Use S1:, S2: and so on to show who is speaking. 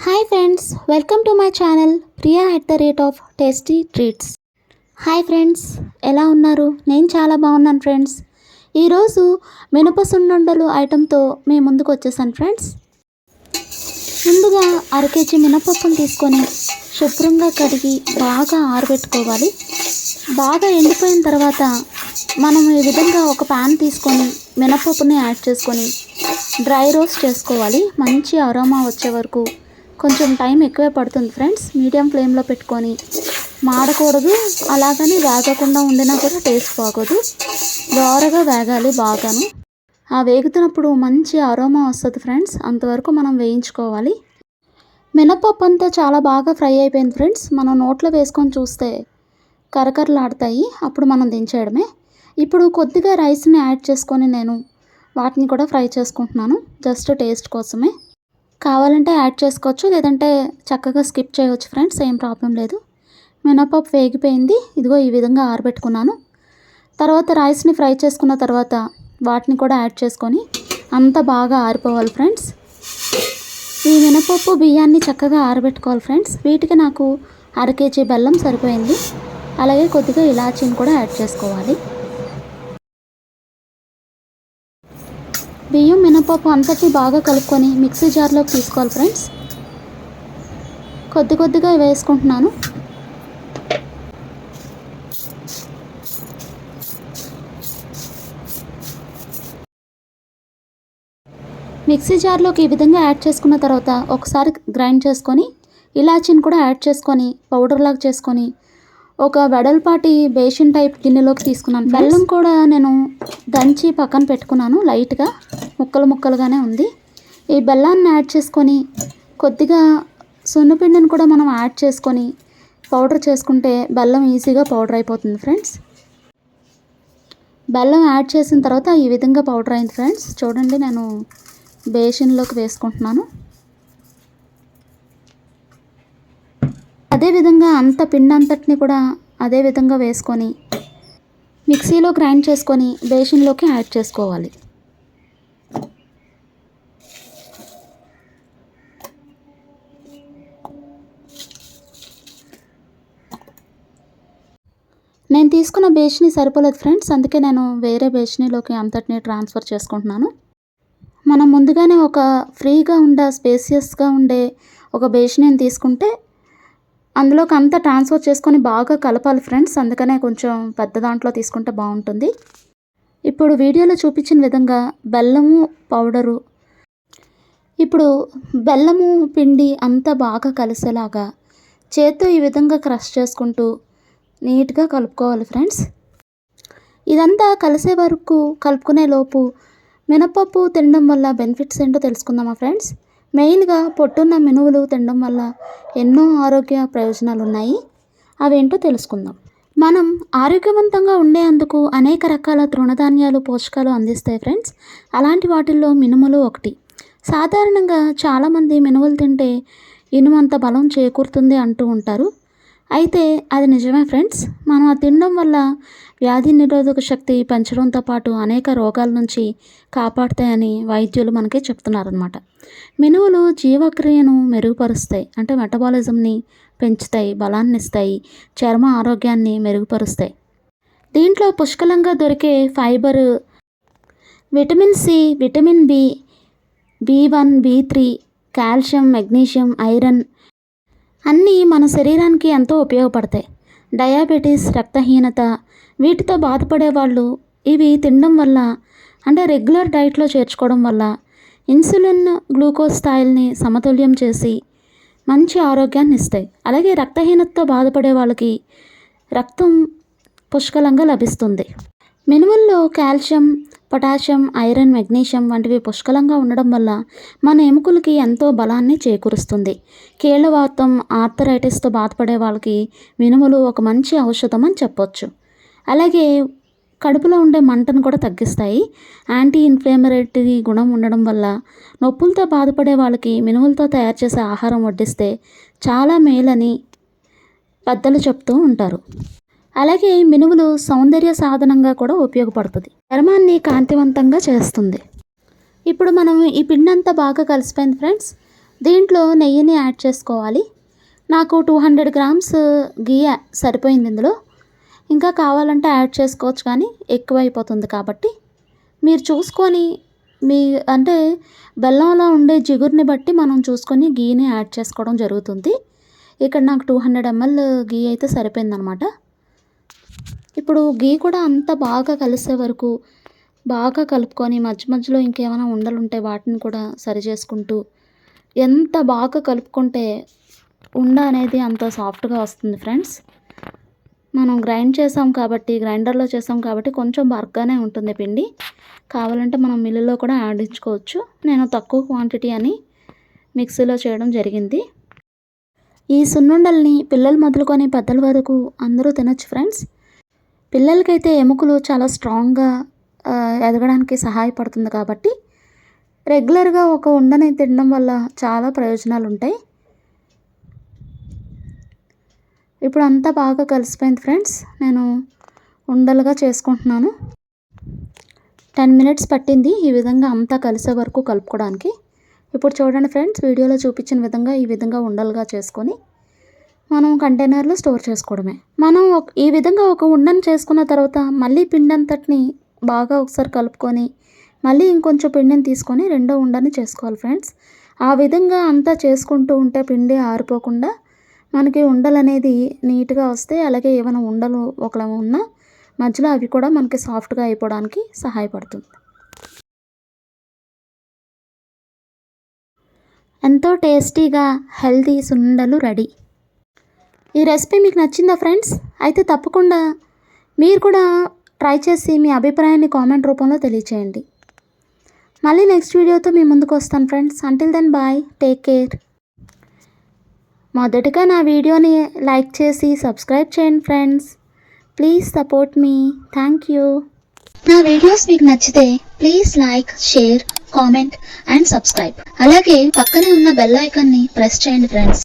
S1: Hi friends, welcome to my channel Priya at the rate of tasty treats. Hi friends, ఎలా ఉన్నారు? నేను చాలా బాగున్నాను ఫ్రెండ్స్. ఈరోజు మినప సున్నుండలు ఐటెంతో మీ ముందుకు వచ్చేసాను ఫ్రెండ్స్. ముందుగా అరకేజీ మినపప్పును తీసుకొని శుభ్రంగా కడిగి బాగా ఆరబెట్టుకోవాలి. బాగా ఎండిపోయిన తర్వాత మనం ఈ విధంగా ఒక ప్యాన్ తీసుకొని మినపప్పుని యాడ్ చేసుకొని డ్రై రోస్ట్ చేసుకోవాలి. మంచి అరోమా వచ్చే వరకు కొంచెం టైం ఎక్కువే పడుతుంది ఫ్రెండ్స్. మీడియం ఫ్లేమ్లో పెట్టుకొని మాడకూడదు, అలాగని వేగకుండా ఉండినా కూడా టేస్ట్ బాగోదు. దోరగా వేగాలి బాగాను. ఆ వేగుతున్నప్పుడు మంచి అరోమా వస్తుంది ఫ్రెండ్స్, అంతవరకు మనం వేయించుకోవాలి. మినపప్పు అంతా చాలా బాగా ఫ్రై అయిపోయింది ఫ్రెండ్స్. మనం నోట్లో వేసుకొని చూస్తే కరకరలాడతాయి, అప్పుడు మనం దించేయడమే. ఇప్పుడు కొద్దిగా రైస్ని యాడ్ చేసుకొని నేను వాటిని కూడా ఫ్రై చేసుకుంటున్నాను, జస్ట్ టేస్ట్ కోసమే. కావాలంటే యాడ్ చేసుకోవచ్చు, లేదంటే చక్కగా స్కిప్ చేయవచ్చు ఫ్రెండ్స్, ఏం ప్రాబ్లం లేదు. మినపప్పు వేగిపోయింది, ఇదిగో ఈ విధంగా ఆరబెట్టుకున్నాను. తర్వాత రైస్ని ఫ్రై చేసుకున్న తర్వాత వాటిని కూడా యాడ్ చేసుకొని అంతా బాగా ఆరిపోవాలి ఫ్రెండ్స్. ఈ మినపప్పు బియ్యాన్ని చక్కగా ఆరబెట్టుకోవాలి ఫ్రెండ్స్. వీటికి నాకు అరకేజీ బెల్లం సరిపోయింది. అలాగే కొద్దిగా ఇలాచీని కూడా యాడ్ చేసుకోవాలి. బియ్యం మినపప్పు అంతటి బాగా కలుపుకొని మిక్సీ జార్లోకి తీసుకోవాలి ఫ్రెండ్స్. కొద్దిగా వేసుకుంటున్నాను. మిక్సీ జార్లోకి ఈ విధంగా యాడ్ చేసుకున్న తర్వాత ఒకసారి గ్రైండ్ చేసుకొని ఇలాచీని కూడా యాడ్ చేసుకొని పౌడర్లాగా చేసుకొని ఒక వెడల్పాటి బేసిన్ టైప్ గిన్నెలోకి తీసుకున్నాను. బెల్లం కూడా నేను దంచి పక్కన పెట్టుకున్నాను, లైట్గా ముక్కలుగానే ఉంది. ఈ బెల్లాన్ని యాడ్ చేసుకొని కొద్దిగా సున్నపిండిని కూడా మనం యాడ్ చేసుకొని పౌడర్ చేసుకుంటే బెల్లం ఈజీగా పౌడర్ అయిపోతుంది ఫ్రెండ్స్. బెల్లం యాడ్ చేసిన తర్వాత ఈ విధంగా పౌడర్ అయింది ఫ్రెండ్స్. చూడండి, నేను బేసిన్లోకి వేసుకుంటున్నాను. అదేవిధంగా అంత పిండి అంతటిని కూడా అదే విధంగా వేసుకొని మిక్సీలో గ్రైండ్ చేసుకొని బేసిన్లోకి యాడ్ చేసుకోవాలి. నేను తీసుకున్న బేసిని సరిపోలేదు ఫ్రెండ్స్, అందుకే నేను వేరే బేసినీలోకి అంతటిని ట్రాన్స్ఫర్ చేసుకుంటున్నాను. మనం ముందుగానే ఒక ఫ్రీగా స్పేసియస్గా ఉండే ఒక బేసిని తీసుకుంటే అందులోకి అంతా ట్రాన్స్ఫర్ చేసుకొని బాగా కలపాలి ఫ్రెండ్స్. అందుకనే కొంచెం పెద్ద దాంట్లో తీసుకుంటే బాగుంటుంది. ఇప్పుడు వీడియోలో చూపించిన విధంగా బెల్లము పౌడరు, ఇప్పుడు బెల్లము పిండి అంతా బాగా కలిసేలాగా చేత్తో ఈ విధంగా క్రష్ చేసుకుంటూ నీట్గా కలుపుకోవాలి ఫ్రెండ్స్. ఇదంతా కలిసే వరకు కలుపుకునే లోపు మినపప్పు తినడం వల్ల బెనిఫిట్స్ ఏంటో తెలుసుకుందామా ఫ్రెండ్స్. మెయిన్గా పొట్టున్న మినువులు తినడం వల్ల ఎన్నో ఆరోగ్య ప్రయోజనాలు ఉన్నాయి, అవేంటో తెలుసుకుందాం. మనం ఆరోగ్యవంతంగా ఉండేందుకు అనేక రకాల తృణధాన్యాలు పోషకాలు అందిస్తాయి ఫ్రెండ్స్. అలాంటి వాటిల్లో మినుములు ఒకటి. సాధారణంగా చాలామంది మినుములు తింటే ఇనుమంత బలం చేకూరుతుంది అంటూ ఉంటారు. అయితే అది నిజమే ఫ్రెండ్స్. మనం అది తినడం వల్ల వ్యాధి నిరోధక శక్తి పెంచడంతో పాటు అనేక రోగాల నుంచి కాపాడుతాయని వైద్యులు మనకి చెప్తున్నారనమాట. మినువులు జీవక్రియను మెరుగుపరుస్తాయి, అంటే మెటబాలిజంని పెంచుతాయి, బలాన్ని ఇస్తాయి, చర్మ ఆరోగ్యాన్ని మెరుగుపరుస్తాయి. దీంట్లో పుష్కలంగా దొరికే fibre, vitamin C, vitamin B, B1, B3, calcium, magnesium, iron అన్నీ మన శరీరానికి ఎంతో ఉపయోగపడతాయి. డయాబెటీస్, రక్తహీనత వీటితో బాధపడే వాళ్ళు ఇవి తినడం వల్ల, అంటే రెగ్యులర్ డైట్లో చేర్చుకోవడం వల్ల ఇన్సులిన్, గ్లూకోజ్ స్థాయిల్ని సమతుల్యం చేసి మంచి ఆరోగ్యాన్ని ఇస్తాయి. అలాగే రక్తహీనతతో బాధపడే వాళ్ళకి రక్తం పుష్కలంగా లభిస్తుంది. మినుముల్లో కాల్షియం, పొటాషియం, ఐరన్, మెగ్నీషియం వంటివి పుష్కలంగా ఉండడం వల్ల మన ఎముకలకి ఎంతో బలాన్ని చేకూరుస్తుంది. కీళ్ళవాతం, ఆర్థరైటిస్తో బాధపడే వాళ్ళకి మినుములు ఒక మంచి ఔషధం అని చెప్పొచ్చు. అలాగే కడుపులో ఉండే మంటను కూడా తగ్గిస్తాయి. యాంటీ ఇన్ఫ్లేమరేటరీ గుణం ఉండడం వల్ల నొప్పులతో బాధపడే వాళ్ళకి మినుములతో తయారు చేసే ఆహారం వడ్డిస్తే చాలా మేలని పెద్దలు చెప్తూ ఉంటారు. అలాగే మినుములు సౌందర్య సాధనంగా కూడా ఉపయోగపడుతుంది, చర్మాన్ని కాంతివంతంగా చేస్తుంది. ఇప్పుడు మనం ఈ పిండి అంతా బాగా కలిసిపోయింది ఫ్రెండ్స్. దీంట్లో నెయ్యిని యాడ్ చేసుకోవాలి. నాకు 200 గ్రామ్స్ గీ సరిపోయింది ఇందులో. ఇంకా కావాలంటే యాడ్ చేసుకోవచ్చు కానీ ఎక్కువ అయిపోతుంది కాబట్టి మీరు చూసుకొని అంటే బెల్లంలో ఉండే జిగురుని బట్టి మనం చూసుకొని గీని యాడ్ చేసుకోవడం జరుగుతుంది. ఇక్కడ నాకు 200 ml గీ అయితే సరిపోయిందనమాట. ఇప్పుడు గీ కూడా అంత బాగా కలిసే వరకు బాగా కలుపుకొని మధ్య మధ్యలో ఇంకేమైనా ఉండలు ఉంటే వాటిని కూడా సరి చేసుకుంటూ ఎంత బాగా కలుపుకుంటే ఉండ అనేది అంత సాఫ్ట్గా వస్తుంది ఫ్రెండ్స్. మనం గ్రైండర్లో చేసాం కాబట్టి కొంచెం బరకగానే ఉంటుంది పిండి. కావాలంటే మనం మిల్లులో కూడా ఆడించుకోవచ్చు. నేను తక్కువ క్వాంటిటీ అని మిక్సీలో చేయడం జరిగింది. ఈ సున్నుండల్ని పిల్లలు మొదలుకొని పెద్దల వరకు అందరూ తినొచ్చు ఫ్రెండ్స్. పిల్లలకైతే ఎముకలు చాలా స్ట్రాంగ్గా ఎదగడానికి సహాయపడుతుంది కాబట్టి రెగ్యులర్గా ఒక ఉండని తినడం వల్ల చాలా ప్రయోజనాలు ఉంటాయి. ఇప్పుడు అంతా బాగా కలిసిపోయింది ఫ్రెండ్స్. నేను ఉండలుగా చేసుకుంటున్నాను. 10 minutes పట్టింది ఈ విధంగా అంతా కలిసే వరకు కలుపుకోవడానికి. ఇప్పుడు చూడండి ఫ్రెండ్స్, వీడియోలో చూపించిన విధంగా ఈ విధంగా ఉండలుగా చేసుకొని మనం కంటైనర్లో స్టోర్ చేసుకోవడమే. మనం ఈ విధంగా ఒక ఉండను చేసుకున్న తర్వాత మళ్ళీ పిండి అంతటిని బాగా ఒకసారి కలుపుకొని మళ్ళీ ఇంకొంచెం పిండిని తీసుకొని రెండో ఉండని చేసుకోవాలి ఫ్రెండ్స్. ఆ విధంగా అంతా చేసుకుంటూ ఉంటే పిండి ఆరిపోకుండా మనకి ఉండలు అనేది నీట్గా వస్తాయి. అలాగే ఏమైనా ఉండలు ఒకలా ఉన్నా మధ్యలో అవి కూడా మనకి సాఫ్ట్గా అయిపోవడానికి సహాయపడుతుంది. ఎంతో టేస్టీగా హెల్తీ సున్నుండలు రెడీ. ఈ రెసిపీ మీకు నచ్చిందా ఫ్రెండ్స్? అయితే తప్పకుండా మీరు కూడా ట్రై చేసి మీ అభిప్రాయాన్ని కామెంట్ రూపంలో తెలియచేయండి. మళ్ళీ నెక్స్ట్ వీడియోతో మీ ముందుకు వస్తాను friends. Until then bye, take care. మొదటగా నా వీడియోని లైక్ చేసి సబ్స్క్రైబ్ చేయండి friends. Please support me. Thank you. నా వీడియోస్ మీకు నచ్చితే please like, share, comment and subscribe. అలాగే పక్కనే ఉన్న బెల్ ఐకాన్ని ప్రెస్ చేయండి ఫ్రెండ్స్.